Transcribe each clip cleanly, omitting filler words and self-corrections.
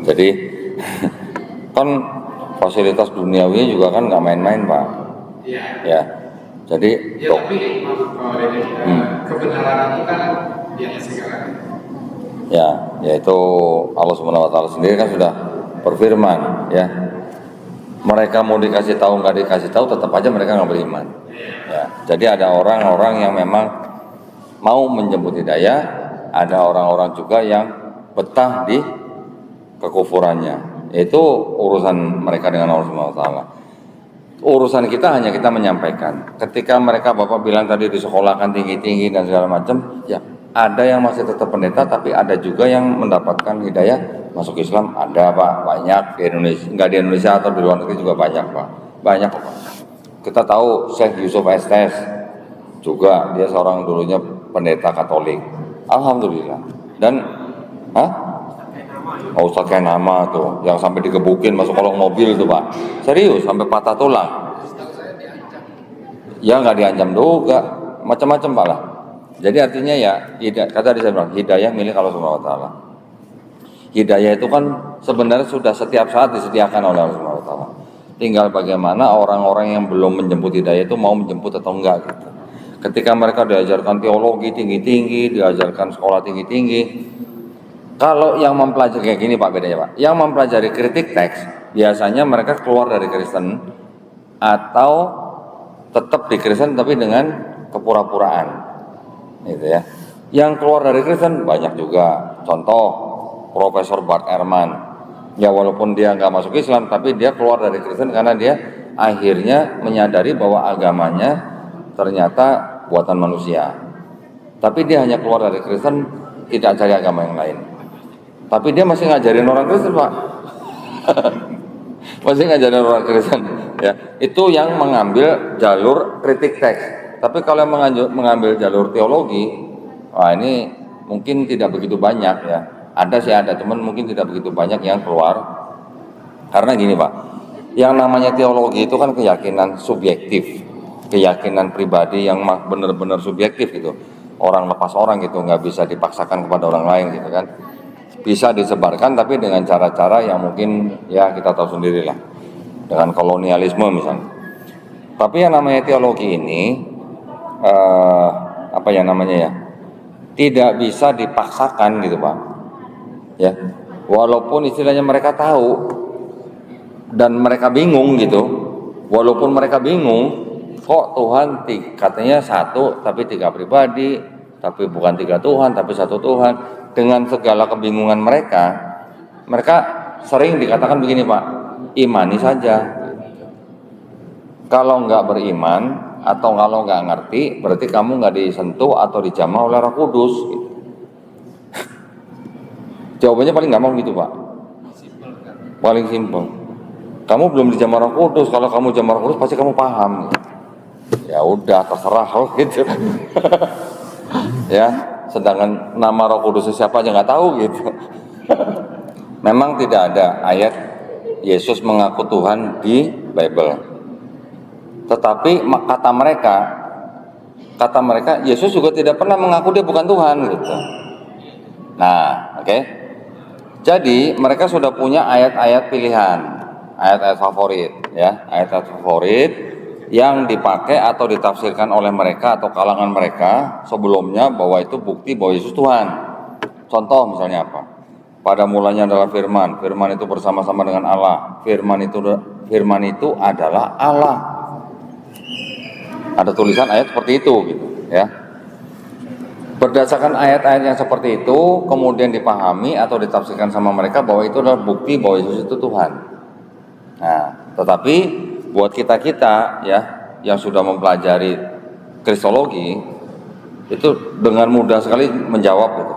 Jadi kan fasilitas duniawi juga kan nggak main-main Pak. Iya. Ya. Jadi ya, tapi kebenaran itu kan di atas segalanya. Ya, yaitu Allah Subhanahu wa taala sendiri kan sudah berfirman ya. Mereka mau dikasih tahu nggak dikasih tahu tetap aja mereka nggak beriman. Ya, jadi ada orang-orang yang memang mau menjemput hidayah, ada orang-orang juga yang betah di kekufurannya. Itu urusan mereka dengan Allah Subhanahu wa taala. Urusan kita hanya kita menyampaikan. Ketika mereka Bapak bilang tadi disekolahkan tinggi-tinggi dan segala macam, ya ada yang masih tetap pendeta, tapi ada juga yang mendapatkan hidayah masuk Islam. Ada Pak, banyak di Indonesia, enggak di Indonesia atau di luar negeri juga banyak Pak, banyak Pak. Kita tahu Syekh Yusuf Estes juga, dia seorang dulunya pendeta Katolik, alhamdulillah. Dan Ustadz kayak nama tuh, yang sampai digebukin masuk kolong mobil tuh Pak, serius sampai patah tulang. Ya nggak diancam juga, macam-macam Pak lah. Jadi artinya ya, kata saya bilang, hidayah milik Allah Subhanahu wa taala. Hidayah itu kan sebenarnya sudah setiap saat disediakan oleh Allah Subhanahu wa taala. Tinggal bagaimana orang-orang yang belum menjemput hidayah itu mau menjemput atau enggak gitu. Ketika mereka diajarkan teologi tinggi-tinggi, diajarkan sekolah tinggi-tinggi, kalau yang mempelajari kayak gini Pak bedanya Pak, yang mempelajari kritik teks biasanya mereka keluar dari Kristen atau tetap di Kristen tapi dengan kepura-puraan, gitu ya. Yang keluar dari Kristen banyak juga. Contoh Profesor Bart Ehrman, ya walaupun dia nggak masuk Islam tapi dia keluar dari Kristen karena dia akhirnya menyadari bahwa agamanya ternyata buatan manusia. Tapi dia hanya keluar dari Kristen, tidak cari agama yang lain. Tapi dia masih ngajarin orang Kristen Pak. Masih ngajarin orang Kristen ya. Itu yang mengambil jalur kritik teks. Tapi kalau yang mengambil jalur teologi, wah ini mungkin tidak begitu banyak ya. Ada sih ada, cuman mungkin tidak begitu banyak yang keluar. Karena gini Pak, yang namanya teologi itu kan keyakinan subjektif, keyakinan pribadi yang benar-benar subjektif gitu. Orang lepas orang gitu, nggak bisa dipaksakan kepada orang lain gitu kan. Bisa disebarkan tapi dengan cara-cara yang mungkin ya kita tahu sendiri lah, dengan kolonialisme misalnya. Tapi yang namanya teologi ini apa ya namanya ya, tidak bisa dipaksakan gitu Pak ya, walaupun istilahnya mereka tahu dan mereka bingung gitu, walaupun mereka bingung kok Tuhan katanya satu tapi tiga pribadi, tapi bukan tiga Tuhan tapi satu Tuhan. Dengan segala kebingungan mereka sering dikatakan begini Pak, imani saja. Kalau nggak beriman atau kalau nggak ngerti, berarti kamu nggak disentuh atau dijamah oleh Roh Kudus. Jawabannya paling gampang gitu Pak, paling simpel. Kamu belum dijamah Roh Kudus, kalau kamu jamah Roh Kudus pasti kamu paham. Ya udah terserah gitu. Ya. Sedangkan nama Roh Kudus siapa aja nggak tahu gitu. Memang tidak ada ayat Yesus mengaku Tuhan di Bible. Tetapi kata mereka Yesus juga tidak pernah mengaku dia bukan Tuhan gitu. Nah, oke. Jadi mereka sudah punya ayat-ayat pilihan, ayat-ayat favorit ya, ayat-ayat favorit yang dipakai atau ditafsirkan oleh mereka atau kalangan mereka sebelumnya bahwa itu bukti bahwa Yesus Tuhan. Contoh misalnya apa? Pada mulanya adalah firman, firman itu bersama-sama dengan Allah, firman itu adalah Allah. Ada tulisan ayat seperti itu gitu ya. Berdasarkan ayat-ayat yang seperti itu kemudian dipahami atau ditafsirkan sama mereka bahwa itu adalah bukti bahwa Yesus itu Tuhan. Nah, tetapi buat kita ya yang sudah mempelajari kristologi itu dengan mudah sekali menjawab gitu.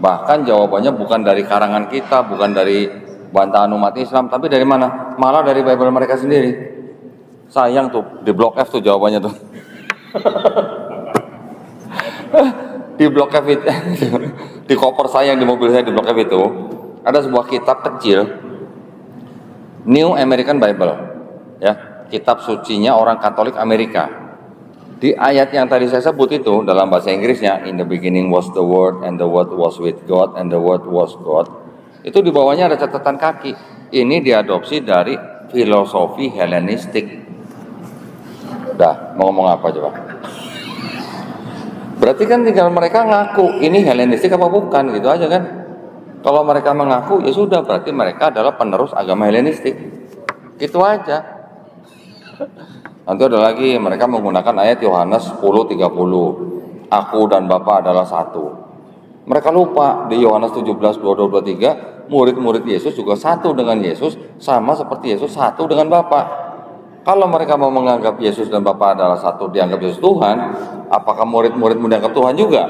Bahkan jawabannya bukan dari karangan kita, bukan dari bantahan umat Islam, tapi dari mana? Malah dari Bible mereka sendiri. Sayang tuh di blok F tuh jawabannya tuh. Di blok F itu, di koper saya yang di mobil saya di blok F itu ada sebuah kitab kecil, New American Bible ya, kitab sucinya orang Katolik Amerika. Di ayat yang tadi saya sebut itu dalam bahasa Inggrisnya, in the beginning was the word and the word was with God and the word was God. Itu di bawahnya ada catatan kaki. Ini diadopsi dari filosofi Helenistik. Dah, mau ngomong apa coba? Berarti kan tinggal mereka ngaku ini Helenistik apa bukan, gitu aja kan. Kalau mereka mengaku ya sudah, berarti mereka adalah penerus agama Helenistik. Gitu aja. Nanti ada lagi mereka menggunakan ayat Yohanes 10:30. Aku dan Bapa adalah satu. Mereka lupa di Yohanes 17:22-23 murid-murid Yesus juga satu dengan Yesus, sama seperti Yesus satu dengan Bapa. Kalau mereka mau menganggap Yesus dan Bapa adalah satu, dianggap Yesus Tuhan, apakah murid-murid menganggap Tuhan juga?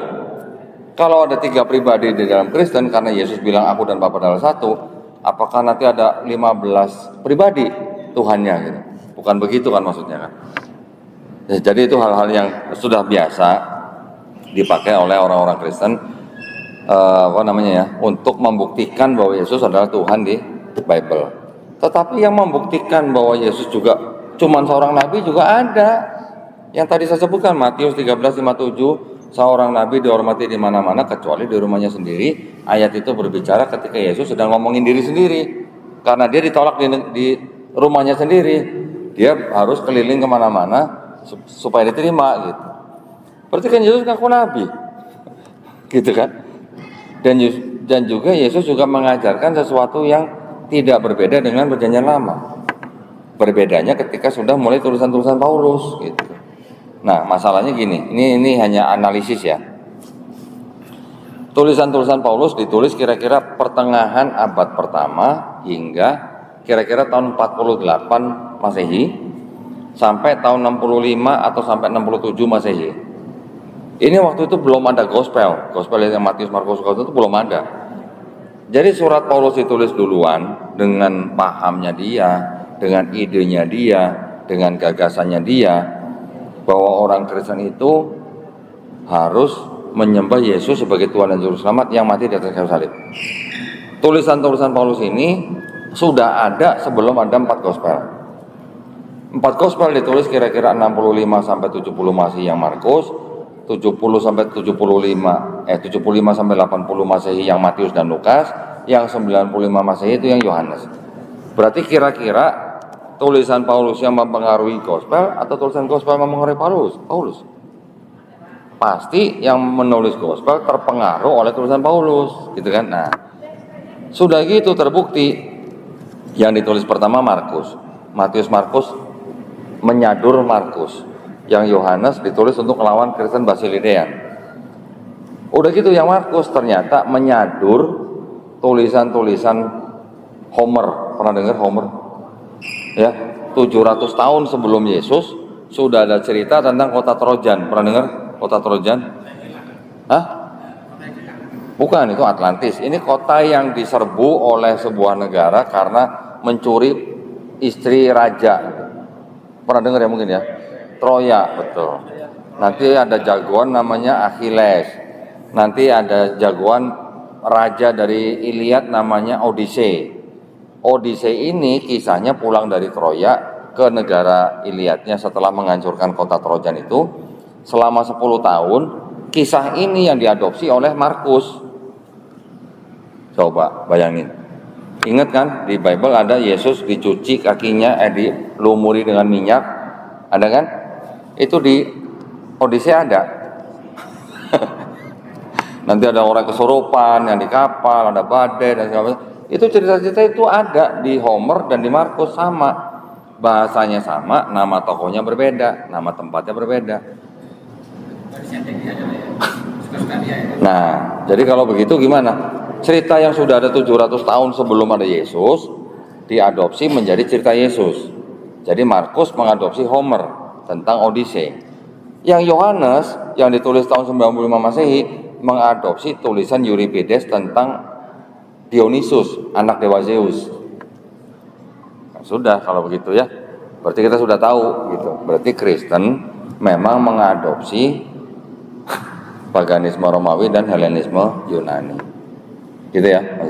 Kalau ada 3 pribadi di dalam Kristen karena Yesus bilang aku dan Bapa adalah satu, apakah nanti ada 15 pribadi Tuhannya gitu? Bukan begitu kan maksudnya kan? Jadi itu hal-hal yang sudah biasa dipakai oleh orang-orang Kristen untuk membuktikan bahwa Yesus adalah Tuhan di Bible. Tetapi yang membuktikan bahwa Yesus juga cuman seorang nabi juga ada. Yang tadi saya sebutkan Matius 13:57, seorang nabi dihormati di mana-mana kecuali di rumahnya sendiri. Ayat itu berbicara ketika Yesus sedang ngomongin diri sendiri. Karena dia ditolak di rumahnya sendiri. Dia harus keliling kemana-mana supaya diterima gitu. Berarti kan Yesus ngaku nabi. Gitu kan? Dan juga Yesus juga mengajarkan sesuatu yang tidak berbeda dengan perjanjian lama. Berbedanya ketika sudah mulai tulisan-tulisan Paulus gitu. Nah, masalahnya gini, ini hanya analisis ya. Tulisan-tulisan Paulus ditulis kira-kira pertengahan abad pertama hingga kira-kira tahun 48 Masehi sampai tahun 65 atau sampai 67 Masehi. Ini waktu itu belum ada gospel yang Matius, Markus, Lukas itu belum ada. Jadi surat Paulus ditulis duluan dengan pahamnya dia, dengan idenya dia, dengan gagasannya dia, bahwa orang Kristen itu harus menyembah Yesus sebagai Tuhan dan Juru Selamat yang mati di atas kayu salib. Tulisan-tulisan Paulus ini sudah ada sebelum ada 4 gospel. 4 gospel ditulis kira-kira 65 sampai 70 Masehi yang Markus, 70 sampai 75 sampai 80 Masehi yang Matius dan Lukas, yang 95 Masehi itu yang Yohanes. Berarti kira-kira tulisan Paulus yang mempengaruhi gospel atau tulisan gospel yang mempengaruhi Paulus? Pasti yang menulis gospel terpengaruh oleh tulisan Paulus, gitu kan? Nah, sudah gitu terbukti. Yang ditulis pertama Markus, Matius, Markus menyadur Markus. Yang Yohanes ditulis untuk melawan Kristen Basilidean. Udah gitu yang Markus ternyata menyadur tulisan-tulisan Homer. Pernah dengar Homer? Ya, 700 tahun sebelum Yesus sudah ada cerita tentang kota Trojan. Pernah dengar kota Trojan? Hah? Bukan, itu Atlantis. Ini kota yang diserbu oleh sebuah negara karena mencuri istri raja. Pernah dengar ya mungkin ya? Troya, betul. Nanti ada jagoan namanya Achilles. Nanti ada jagoan raja dari Iliad namanya Odyssey. Odyssey ini kisahnya pulang dari Troya ke negara Iliadnya setelah menghancurkan kota Trojan itu. Selama 10 tahun, kisah ini yang diadopsi oleh Markus. Coba bayangin. Ingat kan di Bible ada Yesus dicuci kakinya, dilumuri dengan minyak, ada kan? Itu di Odyssey ada. Nanti ada orang kesurupan yang di kapal, ada badai dan segala macam. Itu cerita-cerita itu ada di Homer dan di Markus sama. Bahasanya sama, nama tokohnya berbeda, nama tempatnya berbeda. Nah, jadi kalau begitu gimana? Cerita yang sudah ada 700 tahun sebelum ada Yesus diadopsi menjadi cerita Yesus. Jadi Markus mengadopsi Homer tentang Odyssey. Yang Yohanes yang ditulis tahun 95 Masehi mengadopsi tulisan Euripides tentang Dionysus, anak dewa Zeus. Nah, sudah kalau begitu ya. Berarti kita sudah tahu gitu. Berarti Kristen memang mengadopsi paganisme Romawi dan Helenisme Yunani. Gitu ya, Mas.